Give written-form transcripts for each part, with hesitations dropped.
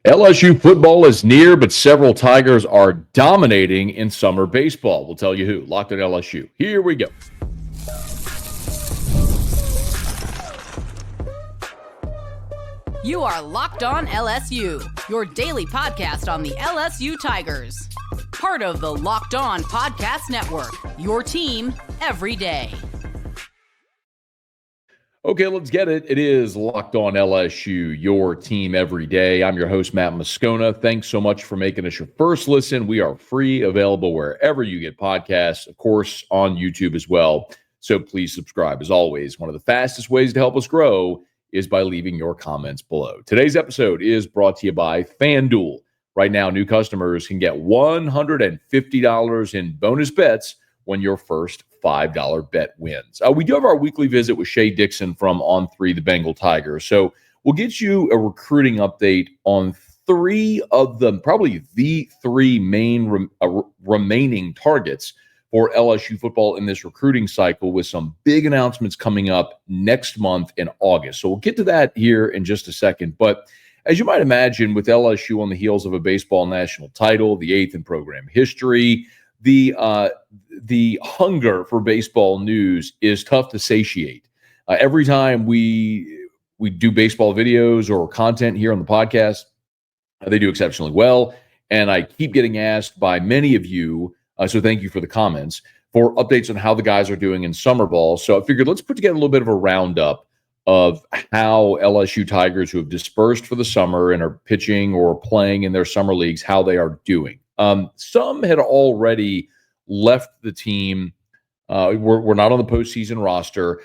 LSU football is near, but several Tigers are dominating in summer baseball. We'll tell you who. Locked on LSU. Here we go. You are Locked On LSU, your daily podcast on the LSU Tigers. Part of the Locked On Podcast Network, your team every day. Okay, let's get it. It is Locked On LSU, your team every day. I'm your host, Matt Moscona. Thanks so much for making us your first listen. We are free, available wherever you get podcasts, of course, on YouTube as well. So please subscribe. As always, one of the fastest ways to help us grow is by leaving your comments below. Today's episode is brought to you by FanDuel. Right now, new customers can get $150 in bonus bets when your first $5 bet wins. We do have our weekly visit with Shea Dixon from On3, the Bengal Tigers. So we'll get you a recruiting update on three of them, probably the three main remaining targets for LSU football in this recruiting cycle, with some big announcements coming up next month in August. So we'll get to that here in just a second. But as you might imagine, with LSU on the heels of a baseball national title, the 8th in program history, the hunger for baseball news is tough to satiate. Every time we do baseball videos or content here on the podcast, they do exceptionally well. And I keep getting asked by many of you, so thank you for the comments, for updates on how the guys are doing in summer ball. So I figured let's put together a little bit of a roundup of how LSU Tigers who have dispersed for the summer and are pitching or playing in their summer leagues, how they are doing. Some had already left the team. We're not on the postseason roster.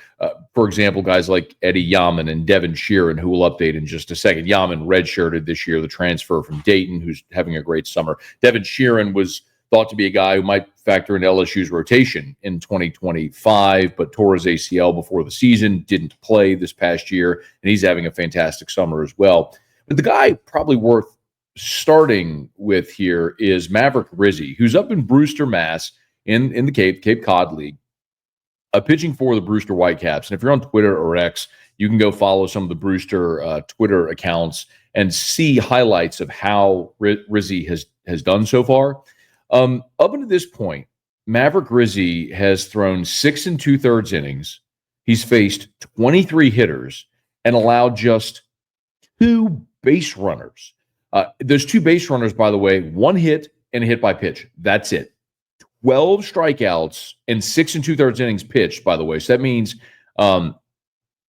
For example, guys like Eddie Yaman and Deven Sheerin, who we'll update in just a second. Yaman redshirted this year, the transfer from Dayton, who's having a great summer. Deven Sheerin was thought to be a guy who might factor in LSU's rotation in 2025, but tore his ACL before the season, didn't play this past year, and he's having a fantastic summer as well. But the guy probably worth starting with here is Maverick Rizy, who's up in Brewster, Mass, in the Cape Cod League, pitching for the Brewster Whitecaps. And if you're on Twitter or X, you can go follow some of the Brewster Twitter accounts and see highlights of how Rizy has done so far. Up until this point, Maverick Rizy has thrown 6 2/3 innings. He's faced 23 hitters and allowed just 2 base runners. Those 2 base runners, by the way, 1 hit and a hit by pitch. That's it. 12 strikeouts and 6 2/3 innings pitched, by the way. So that means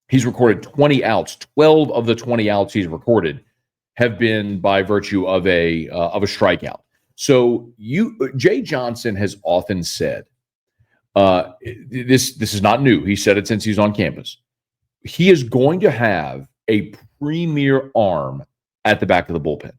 he's recorded 20 outs. 12 of the 20 outs he's recorded have been by virtue of a strikeout. So Jay Johnson has often said, this is not new. He said it since he was on campus. He is going to have a premier arm at the back of the bullpen.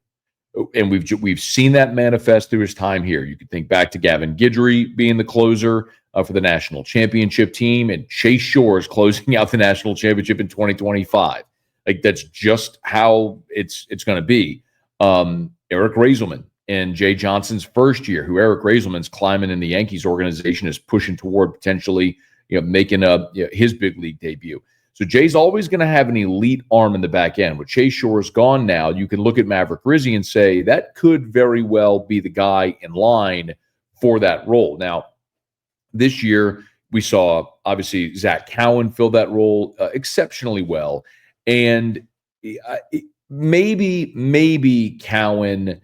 And we've seen that manifest through his time here. You can think back to Gavin Guidry being the closer for the national championship team, and Chase Shores closing out the national championship in 2025. Like, that's just how it's going to be. Eric Raiselman in Jay Johnson's first year, who Eric Raiselman's climbing in the Yankees organization, is pushing toward potentially making his big league debut. So Jay's always going to have an elite arm in the back end. With Chase Shores gone now, you can look at Maverick Rizy and say that could very well be the guy in line for that role. Now, this year we saw, obviously, Zach Cowan fill that role exceptionally well. And maybe Cowan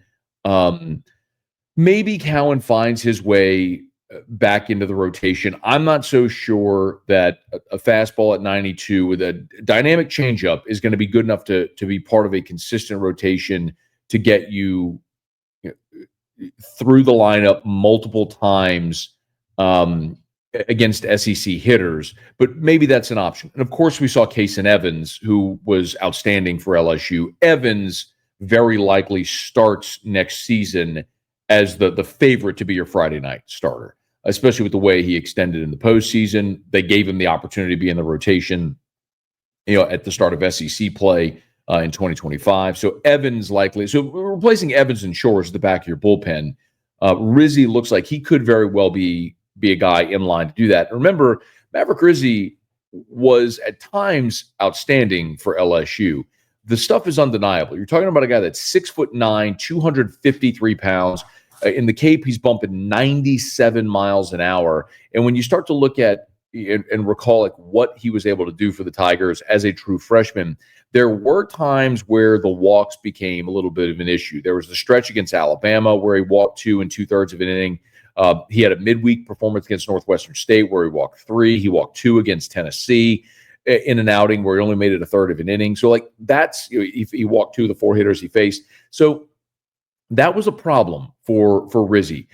finds his way back into the rotation. I'm not so sure that a fastball at 92 with a dynamic changeup is going to be good enough to be part of a consistent rotation to get you through the lineup multiple times against SEC hitters. But maybe that's an option. And of course, we saw Kason Evans, who was outstanding for LSU. Evans very likely starts next season as the favorite to be your Friday night starter, especially with the way he extended in the postseason. They gave him the opportunity to be in the rotation, at the start of SEC play in 2025. So Evans likely. So replacing Evans and Shores at the back of your bullpen, Rizy looks like he could very well be a guy in line to do that. Remember, Maverick Rizy was at times outstanding for LSU. the stuff is undeniable. You're talking about a guy that's 6'9", 253 pounds. In the Cape, he's bumping 97 miles an hour. And when you start to look at and recall like what he was able to do for the Tigers as a true freshman, there were times where the walks became a little bit of an issue. There was the stretch against Alabama where he walked 2 2/3 of an inning. He had a midweek performance against Northwestern State where he walked 3. He walked 2 against Tennessee in an outing where he only made it a third of an inning. So like that's, he walked 2 of the 4 hitters he faced. So that was a problem for Rizy.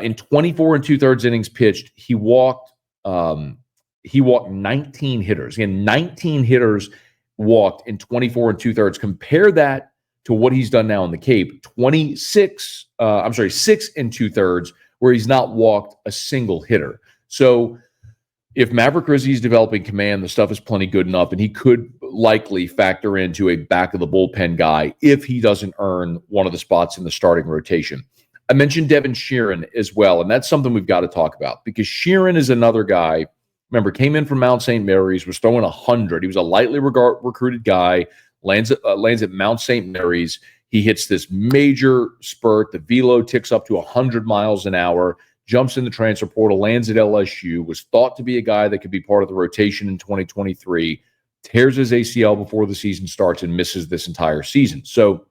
In 24 2/3 innings pitched, he walked 19 hitters. Again, 19 hitters walked in 24 2/3. Compare that to what he's done now in the Cape, 6 2/3, where he's not walked a single hitter. So if Maverick Rizy is developing command, the stuff is plenty good enough, and he could likely factor into a back of the bullpen guy if he doesn't earn one of the spots in the starting rotation. I mentioned Deven Sheerin as well, and that's something we've got to talk about because Sheerin is another guy. Remember, came in from Mount St. Mary's, was throwing 100. He was a lightly recruited guy, lands at Mount St. Mary's. He hits this major spurt. The velo ticks up to 100 miles an hour, jumps in the transfer portal, lands at LSU, was thought to be a guy that could be part of the rotation in 2023, tears his ACL before the season starts and misses this entire season. So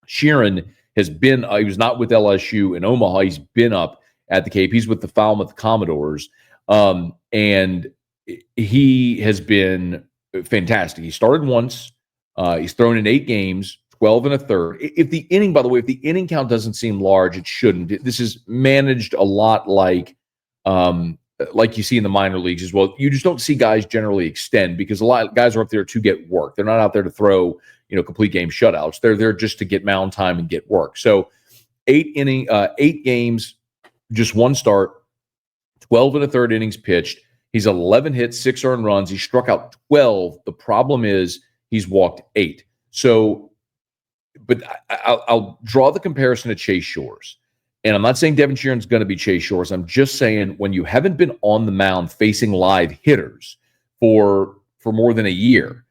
Sheerin has been, he was not with LSU in Omaha. He's been up at the Cape. He's with the Falmouth Commodores. And he has been fantastic. He started once. He's thrown in 8 games, 12 1/3. If the inning, by the way, if the inning count doesn't seem large, it shouldn't. This is managed a lot like you see in the minor leagues as well. You just don't see guys generally extend because a lot of guys are up there to get work. They're not out there to throw, complete game shutouts. They're there just to get mound time and get work. So 8 games, just 1 start, 12 1/3 innings pitched. He's 11 hits, 6 earned runs. He struck out 12. The problem is he's walked 8. So, but I'll draw the comparison to Chase Shores. And I'm not saying Deven Sheerin's going to be Chase Shores. I'm just saying when you haven't been on the mound facing live hitters for more than a year,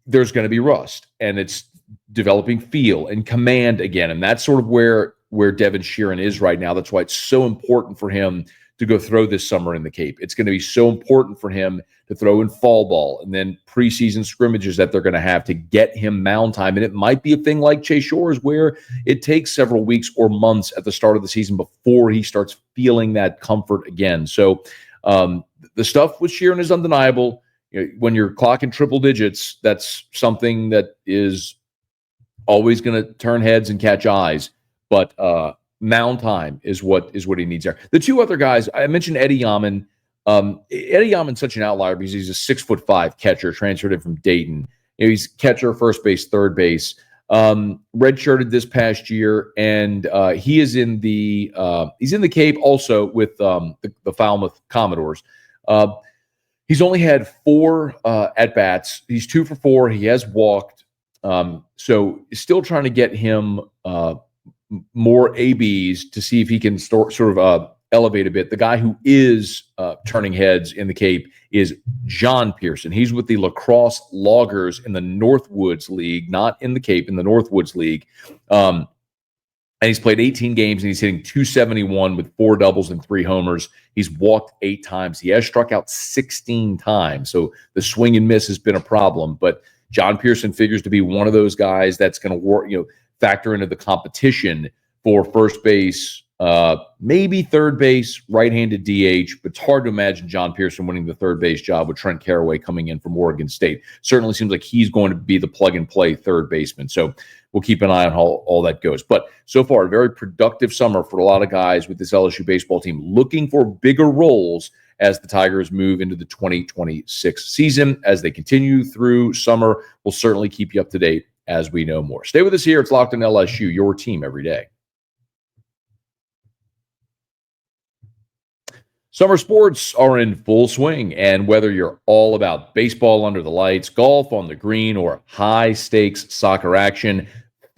there's going to be rust. And it's developing feel and command again. And that's sort of where Deven Sheerin is right now. That's why it's so important for him to go throw this summer in the Cape. It's going to be so important for him to throw in fall ball and then preseason scrimmages that they're going to have to get him mound time. And it might be a thing like Chase Shores where it takes several weeks or months at the start of the season before he starts feeling that comfort again. So the stuff with Sheerin is undeniable. When you're clocking triple digits, that's something that is always going to turn heads and catch eyes. But mound time is what he needs there. The 2 other guys, I mentioned Eddie Yaman. Eddie Yaman's such an outlier because he's a 6'5" catcher, transferred in from Dayton. He's catcher, first base, third base. Redshirted this past year, and he is in the Cape also with the Falmouth Commodores. He's only had 4 at bats. He's 2 for 4. He has walked. So still trying to get him more ABs to see if he can sort of elevate a bit. The guy who is turning heads in the Cape is John Pearson. He's with the Lacrosse Loggers in the Northwoods League, not in the Cape, in the Northwoods League. And he's played 18 games, and he's hitting .271 with 4 doubles and 3 homers. He's walked 8 times. He has struck out 16 times. So the swing and miss has been a problem. But John Pearson figures to be one of those guys that's going to work, factor into the competition for first base, maybe third base, right-handed DH, but it's hard to imagine John Pearson winning the third base job with Trent Caraway coming in from Oregon State. Certainly seems like he's going to be the plug-and-play third baseman. So we'll keep an eye on how all that goes. But so far, a very productive summer for a lot of guys with this LSU baseball team looking for bigger roles as the Tigers move into the 2026 season. As they continue through summer, we'll certainly keep you up to date as we know more. Stay with us here. It's Locked on LSU, your team every day. Summer sports are in full swing, and whether you're all about baseball under the lights, golf on the green, or high-stakes soccer action,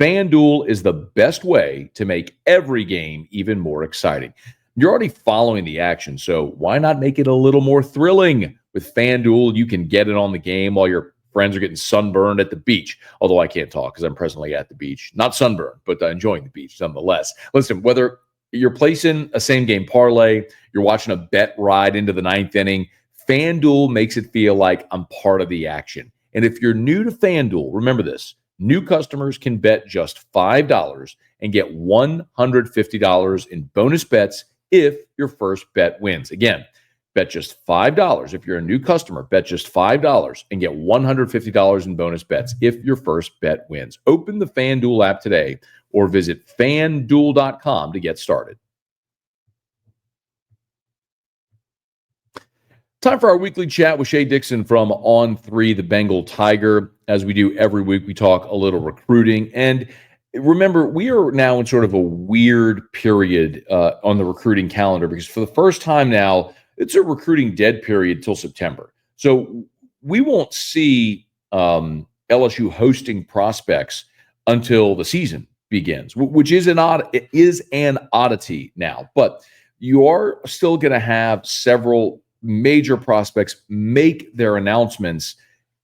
FanDuel is the best way to make every game even more exciting. You're already following the action, so why not make it a little more thrilling? With FanDuel, you can get it on the game while you're friends are getting sunburned at the beach, although I can't talk because I'm presently at the beach. Not sunburned, but enjoying the beach nonetheless. Listen, whether you're placing a same-game parlay, you're watching a bet ride into the ninth inning, FanDuel makes it feel like I'm part of the action. And if you're new to FanDuel, remember this. New customers can bet just $5 and get $150 in bonus bets if your first bet wins. Again, bet just $5. If you're a new customer, bet just $5 and get $150 in bonus bets if your first bet wins. Open the FanDuel app today or visit FanDuel.com to get started. Time for our weekly chat with Shea Dixon from On3, the Bengal Tiger. As we do every week, we talk a little recruiting. And remember, we are now in sort of a weird period on the recruiting calendar because for the first time now, it's a recruiting dead period till September. So we won't see LSU hosting prospects until the season begins, which is an oddity now. But you are still going to have several major prospects make their announcements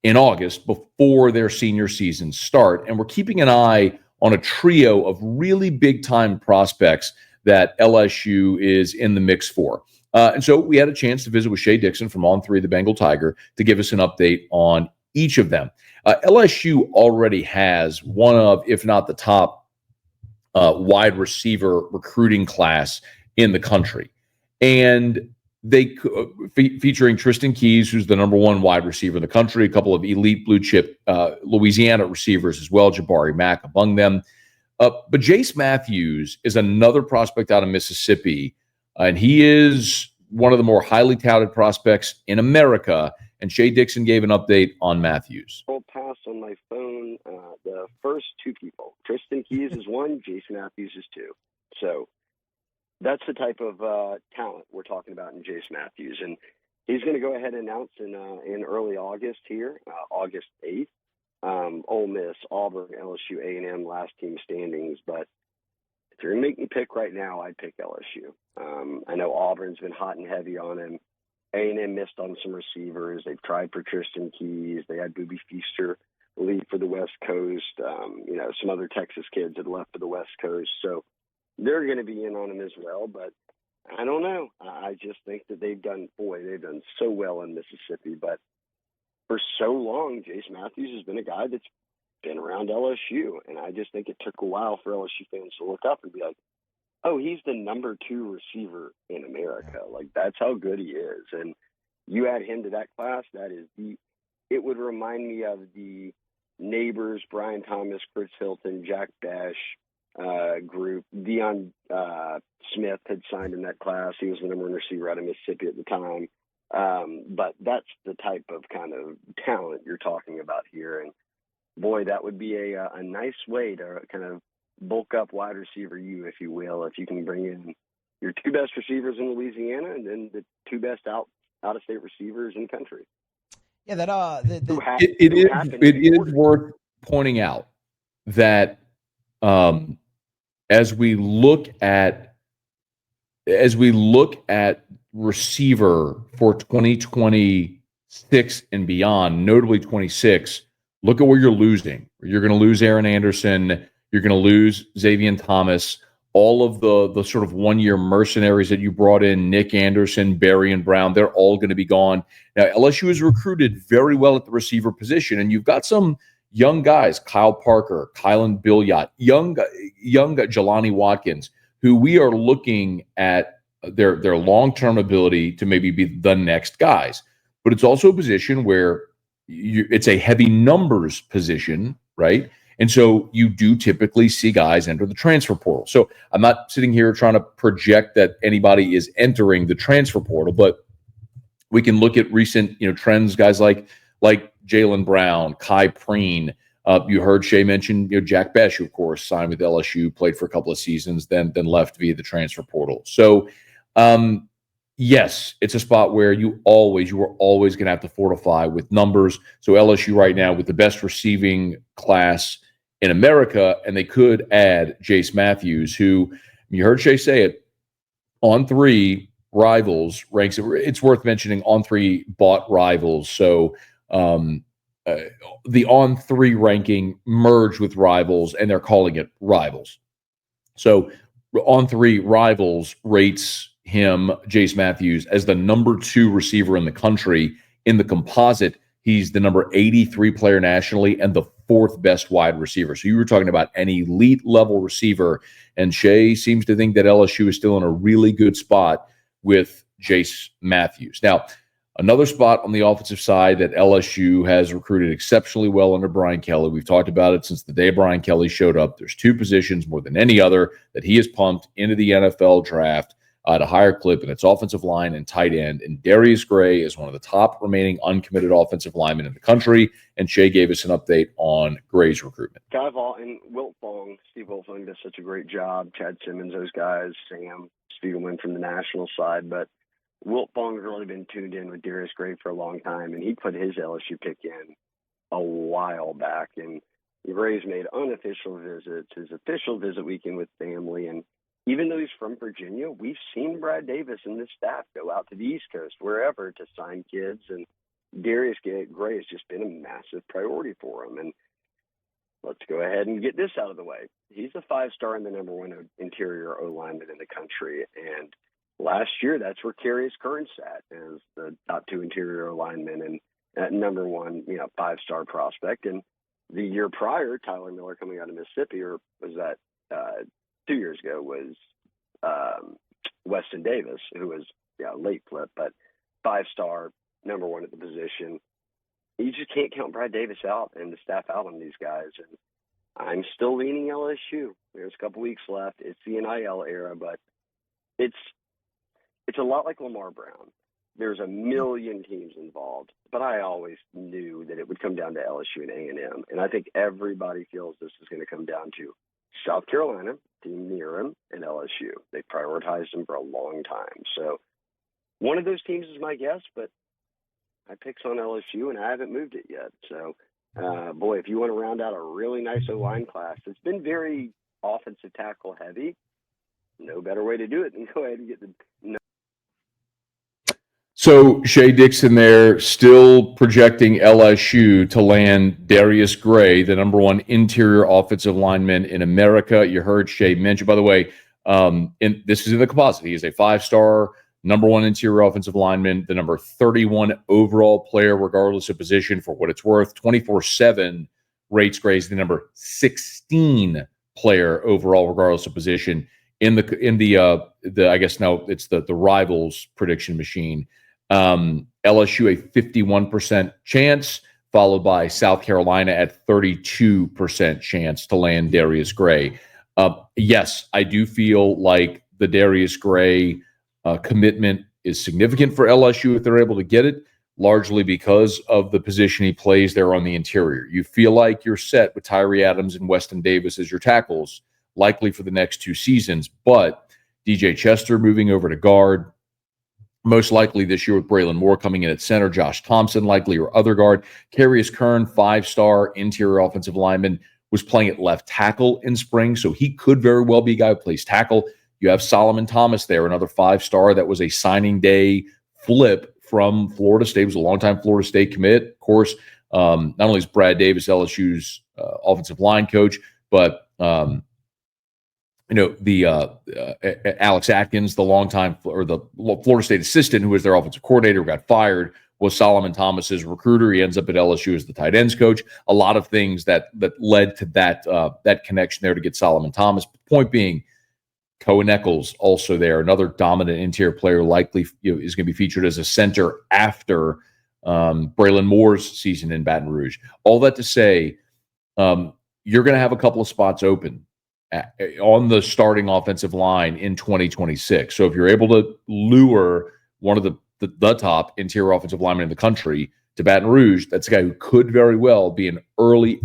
in August before their senior seasons start. And we're keeping an eye on a trio of really big-time prospects that LSU is in the mix for. And so we had a chance to visit with Shea Dixon from On3, the Bengal Tiger, to give us an update on each of them. LSU already has one of, if not the top, wide receiver recruiting class in the country. And they featuring Tristan Keys, who's the number one wide receiver in the country, a couple of elite blue chip Louisiana receivers as well, Jabari Mack among them. But Jace Matthews is another prospect out of Mississippi, and he is one of the more highly touted prospects in America. And Shea Dixon gave an update on Matthews. I'll pass on my phone the first two people. Tristan Keys is one, Jace Matthews is two. So that's the type of talent we're talking about in Jace Matthews. And he's going to go ahead and announce in early August here, August 8th. Ole Miss, Auburn, LSU, A&M, last team standings. But if you're going to make me pick right now, I'd pick LSU. I know Auburn's been hot and heavy on him. A&M missed on some receivers. They've tried for Tristan Keys. They had Booby Feaster leave for the West Coast. Some other Texas kids had left for the West Coast. So they're going to be in on him as well. But I don't know. I just think that they've done so well in Mississippi. But for so long, Jace Matthews has been a guy that's been around LSU. And I just think it took a while for LSU fans to look up and be like, oh, he's the number 2 receiver in America. Like, that's how good he is. And you add him to that class, it would remind me of the Neighbors, Brian Thomas, Chris Hilton, Jack Bash group. Deion Smith had signed in that class. He was the number 1 receiver out of Mississippi at the time. But that's the type of kind of talent you're talking about here. And, boy, that would be a nice way to kind of bulk up wide receiver if you will, if you can bring in your 2 best receivers in Louisiana and then the 2 best out-of-state receivers in the country. Yeah, it is worth pointing out that as we look at receiver for 2026 and beyond, notably 26, look at where you're losing. You're going to lose Aaron Anderson. You're going to lose Xavier Thomas. All of the sort of one-year mercenaries that you brought in, Nick Anderson, Barry and Brown, they're all going to be gone. Now, LSU has recruited very well at the receiver position, and you've got some young guys, Kyle Parker, Kylan Billiot, young Jelani Watkins, who we are looking at their long-term ability to maybe be the next guys. But it's also a position where it's a heavy numbers position, right? And so you do typically see guys enter the transfer portal. So I'm not sitting here trying to project that anybody is entering the transfer portal, but we can look at recent, trends, guys like Jaylen Brown, Kai Preen. You heard Shea mention, Jack Besh, who of course signed with LSU, played for a couple of seasons, then left via the transfer portal. So yes, it's a spot where you are always going to have to fortify with numbers. So LSU right now with the best receiving class in America, and they could add Jace Matthews, who you heard Shea say it, On3 Rivals ranks it. It's worth mentioning On3 bought Rivals. So the On3 ranking merged with Rivals, and they're calling it Rivals. So On3 Rivals rates him, Jace Matthews, as the number 2 receiver in the country. In the composite, he's the number 83 player nationally and the 4th best wide receiver. So you were talking about an elite level receiver, and Shea seems to think that LSU is still in a really good spot with Jace Matthews. Now, another spot on the offensive side that LSU has recruited exceptionally well under Brian Kelly. We've talked about it since the day Brian Kelly showed up. There's 2 positions more than any other that he has pumped into the NFL draft at a higher clip, and it's offensive line and tight end. And Darius Gray is one of the top remaining uncommitted offensive linemen in the country. And Shea gave us an update on Gray's recruitment. Guy Vaught and Steve Wilfong does such a great job. Chad Simmons, those guys, Sam Spiegelman from the national side. But Wilfong's really been tuned in with Darius Gray for a long time, and he put his LSU pick in a while back. And Gray's made unofficial visits, his official visit weekend with family, and even though he's from Virginia, we've seen Brad Davis and the staff go out to the East Coast, wherever, to sign kids. And Darius Gray has just been a massive priority for him. And let's go ahead and get this out of the way. He's a 5-star and the number 1 interior O-lineman in the country. And last year, that's where Karius Curran sat as the top 2 interior O-lineman and at number 1, 5-star prospect. And the year prior, Tyler Miller coming out of Mississippi, or was that 2 years ago, was Weston Davis, who was late flip, but 5-star, number 1 at the position. You just can't count Brad Davis out and the staff out on these guys. And I'm still leaning LSU. There's a couple weeks left. It's the NIL era, but it's a lot like Lamar Brown. There's a million teams involved, but I always knew that it would come down to LSU and A&M. And I think everybody feels this is going to come down to South Carolina, team near him, and LSU. They prioritized him for a long time. So one of those teams is my guess, but I picked on LSU, and I haven't moved it yet. So, boy, if you want to round out a really nice O-line class, it's been very offensive tackle heavy. No better way to do it than go ahead and get the So Shea Dixon there still projecting LSU to land Darius Gray, the number 1 interior offensive lineman in America. You heard Shea mention, by the way, this is in the composite. He is a 5-star, number 1 interior offensive lineman, the number 31 overall player, regardless of position, for what it's worth. 24/7 rates Gray as the number 16 player overall, regardless of position, in the I guess now it's the Rivals prediction machine. LSU a 51% chance, followed by South Carolina at 32% chance to land Darius Gray. Yes, I do feel like the Darius Gray commitment is significant for LSU if they're able to get it, largely because of the position he plays there on the interior. You feel like you're set with Tyree Adams and Weston Davis as your tackles, likely for the next 2 seasons, but DJ Chester moving over to guard, most likely this year with Braylon Moore coming in at center, Josh Thompson likely or other guard. Karius Curran, 5-star interior offensive lineman, was playing at left tackle in spring, so he could very well be a guy who plays tackle. You have Solomon Thomas there, another 5-star that was a signing day flip from Florida State. He was a longtime Florida State commit. Of course, not only is Brad Davis LSU's offensive line coach, but Alex Atkins, the longtime or the Florida State assistant who was their offensive coordinator, who got fired, was Solomon Thomas's recruiter. He ends up at LSU as the tight ends coach. A lot of things that led to that connection there to get Solomon Thomas. Point being, Cohen Eccles also there, another dominant interior player, likely is going to be featured as a center after Braylon Moore's season in Baton Rouge. All that to say, you're going to have a couple of spots open on the starting offensive line in 2026. So if you're able to lure one of the top interior offensive linemen in the country to Baton Rouge, that's a guy who could very well be an early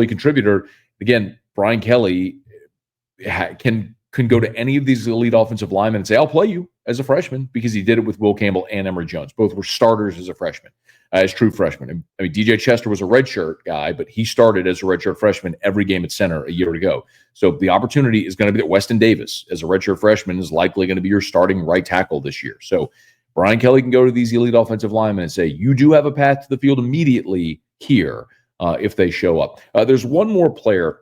contributor. Again, Brian Kelly can go to any of these elite offensive linemen and say, I'll play you as a freshman, because he did it with Will Campbell and Emory Jones. Both were starters as a freshman, as true freshmen. I mean, DJ Chester was a redshirt guy, but he started as a redshirt freshman every game at center a year ago. So the opportunity is going to be that Weston Davis as a redshirt freshman is likely going to be your starting right tackle this year. So Brian Kelly can go to these elite offensive linemen and say, you do have a path to the field immediately here if they show up. There's one more player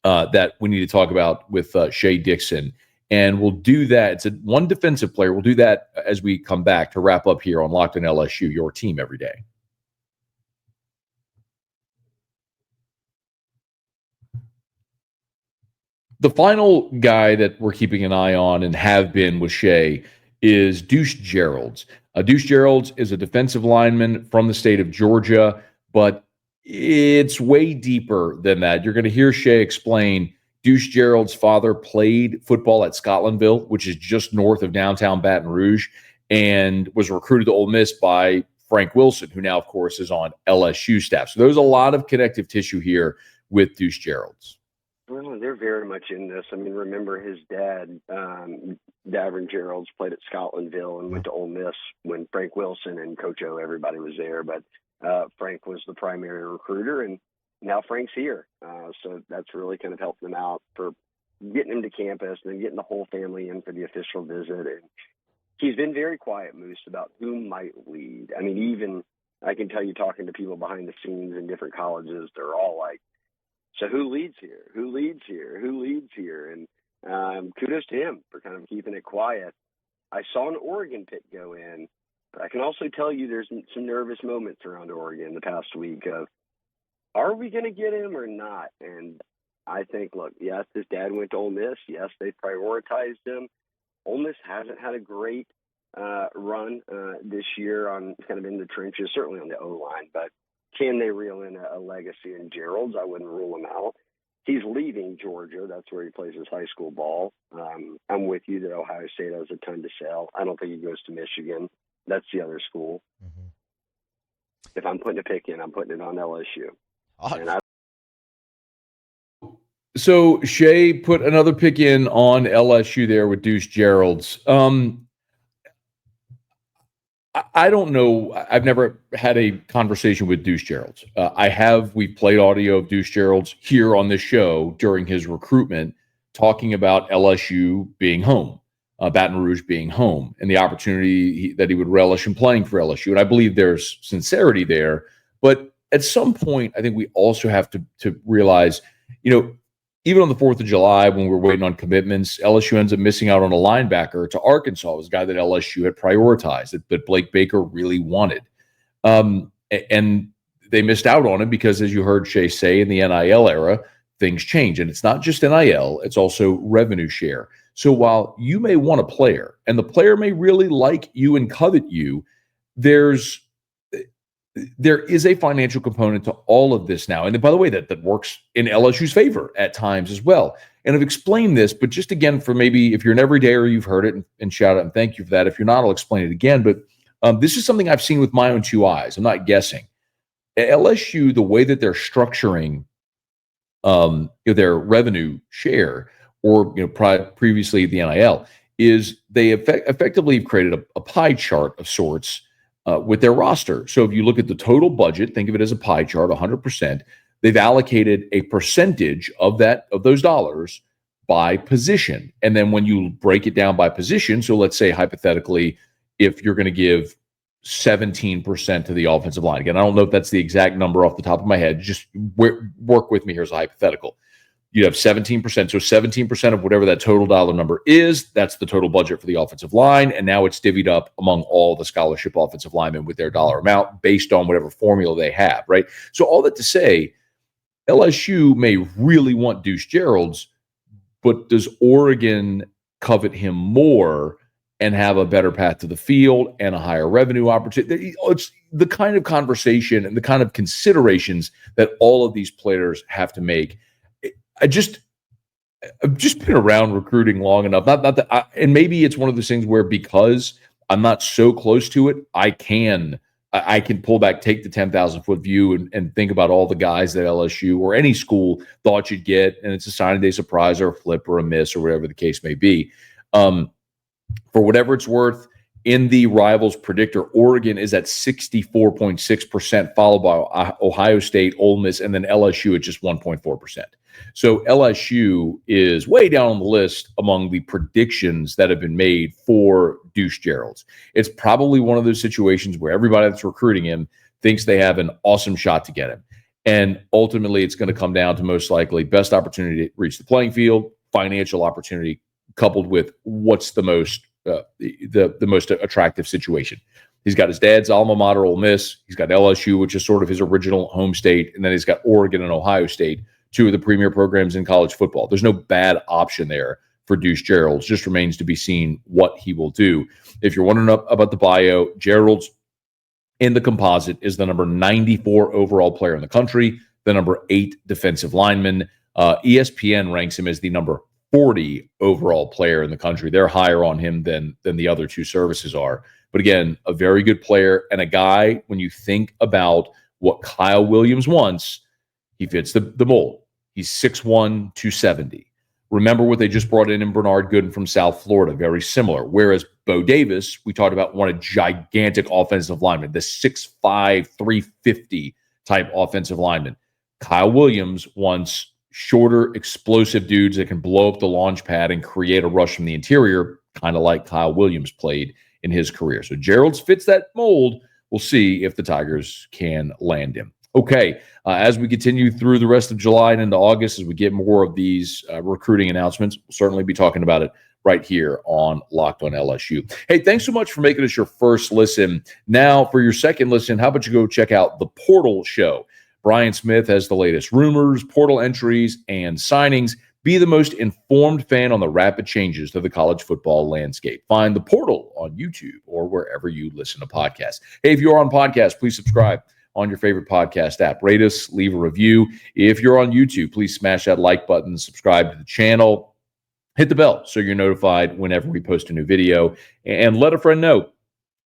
that we need to talk about with Shea Dixon, and we'll do that. It's one defensive player. We'll do that as we come back to wrap up here on Locked On LSU, your team every day. The final guy that we're keeping an eye on and have been with Shea is Duce Geralds. Duce Geralds is a defensive lineman from the state of Georgia, but it's way deeper than that. You're going to hear Shea explain Duce Geralds' father played football at Scotlandville, which is just north of downtown Baton Rouge, and was recruited to Ole Miss by Frank Wilson, who now, of course, is on LSU staff. So there's a lot of connective tissue here with Duce Geralds. Well, they're very much in this. I mean, remember his dad, Deven Geralds, played at Scotlandville and went to Ole Miss when Frank Wilson and Coach O, everybody was there. But Frank was the primary recruiter, and now Frank's here. So that's really kind of helped them out for getting him to campus and then getting the whole family in for the official visit. And he's been very quiet, Moose, about who might lead. I mean, even I can tell you, talking to people behind the scenes in different colleges, they're all like, so who leads here? Who leads here? Who leads here? And kudos to him for kind of keeping it quiet. I saw an Oregon pick go in, but I can also tell you there's some nervous moments around Oregon the past week of, are we going to get him or not? And I think, look, yes, his dad went to Ole Miss. Yes, they prioritized him. Ole Miss hasn't had a great run this year on kind of in the trenches, certainly on the O-line, but can they reel in a legacy in Geralds? I wouldn't rule him out. He's leaving Georgia. That's where he plays his high school ball. I'm with you that Ohio State has a ton to sell. I don't think he goes to Michigan. That's the other school. Mm-hmm. If I'm putting a pick in, I'm putting it on LSU. So Shea put another pick in on LSU there with Duce Geralds. I don't know. I've never had a conversation with Duce Geralds. We've played audio of Duce Geralds here on this show during his recruitment, talking about LSU being home, Baton Rouge being home, and the opportunity that he would relish in playing for LSU. And I believe there's sincerity there. But at some point, I think we also have to realize, even on the 4th of July, when we're waiting on commitments, LSU ends up missing out on a linebacker to Arkansas. It was a guy that LSU had prioritized, that Blake Baker really wanted. And they missed out on him because, as you heard Shea say, in the NIL era, things change. And it's not just NIL, it's also revenue share. So while you may want a player, and the player may really like you and covet you, there is a financial component to all of this now. And by the way, that works in LSU's favor at times as well. And I've explained this, but just again, for maybe if you're an everydayer, you've heard it and shout out and thank you for that. If you're not, I'll explain it again. But this is something I've seen with my own two eyes. I'm not guessing. At LSU, the way that they're structuring their revenue share, or previously the NIL, is they effectively have created a pie chart of sorts with their roster. So if you look at the total budget, think of it as a pie chart, 100%. They've allocated a percentage of those dollars by position. And then when you break it down by position, so let's say hypothetically, if you're going to give 17% to the offensive line. Again, I don't know if that's the exact number off the top of my head. Just work with me here as a hypothetical. You have 17%. So 17% of whatever that total dollar number is, that's the total budget for the offensive line. And now it's divvied up among all the scholarship offensive linemen with their dollar amount based on whatever formula they have, right? So all that to say, LSU may really want Duce Geralds, but does Oregon covet him more and have a better path to the field and a higher revenue opportunity? It's the kind of conversation and the kind of considerations that all of these players have to make. I've just been around recruiting long enough. Not that, and maybe it's one of those things where because I'm not so close to it, I can pull back, take the 10,000-foot view, and think about all the guys that LSU or any school thought you'd get, and it's a signing day surprise or a flip or a miss or whatever the case may be. For whatever it's worth, in the Rivals predictor, Oregon is at 64.6%, followed by Ohio State, Ole Miss, and then LSU at just 1.4%. So LSU is way down on the list among the predictions that have been made for Duce Geralds. It's probably one of those situations where everybody that's recruiting him thinks they have an awesome shot to get him. And ultimately, it's going to come down to most likely best opportunity to reach the playing field, financial opportunity, coupled with what's the most attractive situation. He's got his dad's alma mater, Ole Miss. He's got LSU, which is sort of his original home state, and then he's got Oregon and Ohio State, two of the premier programs in college football. There's no bad option there for Duce Geralds. Just remains to be seen what he will do. If you're wondering about the bio, Geralds in the composite is the number 94 overall player in the country, the number 8 defensive lineman. ESPN ranks him as the number 40 overall player in the country. They're higher on him than the other two services are. But again, a very good player and a guy, when you think about what Kyle Williams wants, he fits the mold. He's 6'1", 270. Remember what they just brought in Bernard Gooden from South Florida, very similar. Whereas Bo Davis, we talked about, one a gigantic offensive lineman, the 6'5", 350 type offensive lineman. Kyle Williams wants shorter, explosive dudes that can blow up the launch pad and create a rush from the interior, kind of like Kyle Williams played in his career. So Geralds fits that mold. We'll see if the Tigers can land him. Okay, as we continue through the rest of July and into August, as we get more of these recruiting announcements, we'll certainly be talking about it right here on Locked on LSU. Hey, thanks so much for making us your first listen. Now, for your second listen, how about you go check out The Portal Show? Brian Smith has the latest rumors, portal entries, and signings. Be the most informed fan on the rapid changes to the college football landscape. Find The Portal on YouTube or wherever you listen to podcasts. Hey, if you're on podcast, please subscribe on your favorite podcast app. Rate us, leave a review. If you're on YouTube, please smash that like button, subscribe to the channel, hit the bell so you're notified whenever we post a new video, and let a friend know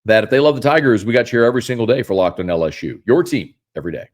that if they love the Tigers, we got you here every single day for Locked on LSU, your team every day.